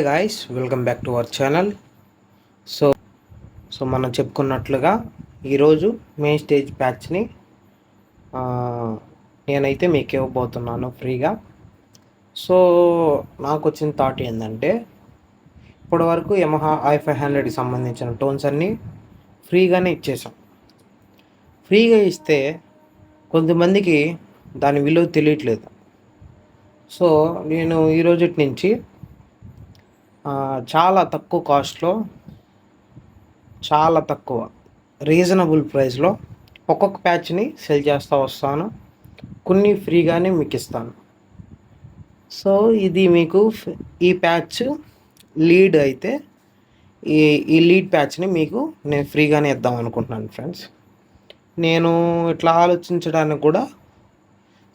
Guys, welcome back to our channel. So మనం చెప్పుకున్నట్లుగా ఈరోజు main stage ప్యాచ్ని నేనైతే మీకు ఇవ్వబోతున్నాను ఫ్రీగా. సో నాకు వచ్చిన థాట్ ఏంటంటే, ఇప్పటి వరకు యమహా i500కి సంబంధించిన టోన్స్ అన్నీ ఫ్రీగానే ఇచ్చేసాం. ఫ్రీగా ఇస్తే కొంతమందికి దాని విలువ తెలియట్లేదు. సో నేను ఈరోజు నుంచి చాలా తక్కువ కాస్ట్లో, చాలా తక్కువ రీజనబుల్ ప్రైస్లో ఒక్కొక్క ప్యాచ్ని సెల్ చేస్తూ వస్తాను. కొన్ని ఫ్రీగానే మీకు ఇస్తాను. సో ఇది మీకు ఈ ప్యాచ్ లీడ్ అయితే ఈ లీడ్ ప్యాచ్ని మీకు నేను ఫ్రీగానే ఇద్దాం అనుకుంటున్నాను ఫ్రెండ్స్. నేను ఇట్లా ఆలోచించడానికి కూడా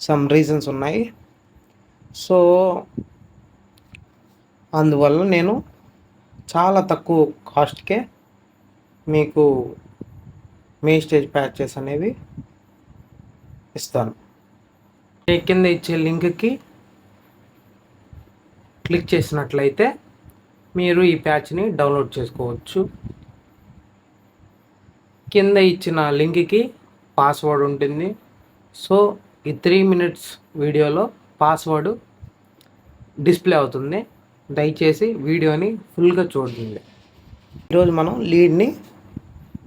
సమ్ రీజన్స్ ఉన్నాయి. సో అందువల్ల నేను చాలా తక్కువ కాస్ట్కే మీకు మెయిన్ స్టేజ్ ప్యాచెస్ అనేవి ఇస్తాను. కింద ఇచ్చే లింక్కి క్లిక్ చేసినట్లయితే మీరు ఈ ప్యాచ్ని డౌన్లోడ్ చేసుకోవచ్చు. కింద ఇచ్చిన లింక్కి పాస్వర్డ్ ఉంటుంది. సో ఈ 3 minutes వీడియోలో పాస్వర్డ్ డిస్ప్లే అవుతుంది. దయచేసి వీడియోని ఫుల్గా చూడండి. ఈరోజు మనం లీడ్ని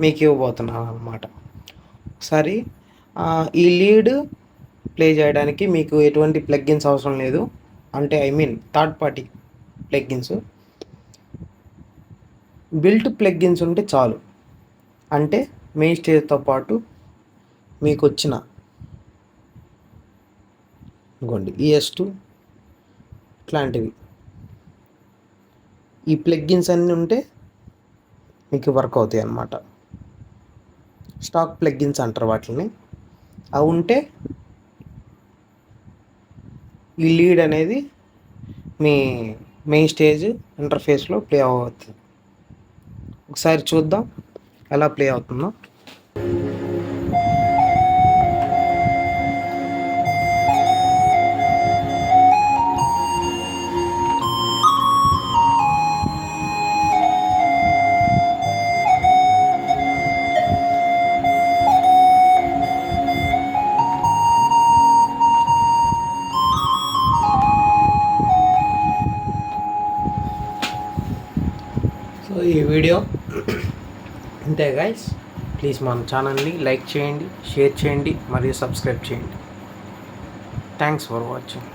మీకు ఇవ్వబోతున్నాం అన్నమాట. ఒకసారి ఈ లీడ్ ప్లే చేయడానికి మీకు ఎటువంటి ప్లగ్గిన్స్ అవసరం లేదు. అంటే third party plugins, built plugins ఉంటే చాలు. అంటే మెయిన్ స్టేజ్తో పాటు మీకు వచ్చిన ఇంకోండి ES2 ఇట్లాంటివి, ఈ ప్లగ్గిన్స్ అన్నీ ఉంటే మీకు వర్క్ అవుతాయి అన్నమాట. స్టాక్ ప్లగ్గిన్స్ అంటారు వాటిని. అవి ఉంటే ఈ లీడ్ అనేది మీ మెయిన్ స్టేజ్ ఇంటర్ఫేస్లో ప్లే అవుతుంది. ఒకసారి చూద్దాం ఎలా ప్లే అవుతుందో. సో ఈ వీడియో అంతే గైస్. ప్లీజ్ మన ఛానల్ని లైక్ చేయండి, షేర్ చేయండి మరియు సబ్స్క్రైబ్ చేయండి. Thanks for watching.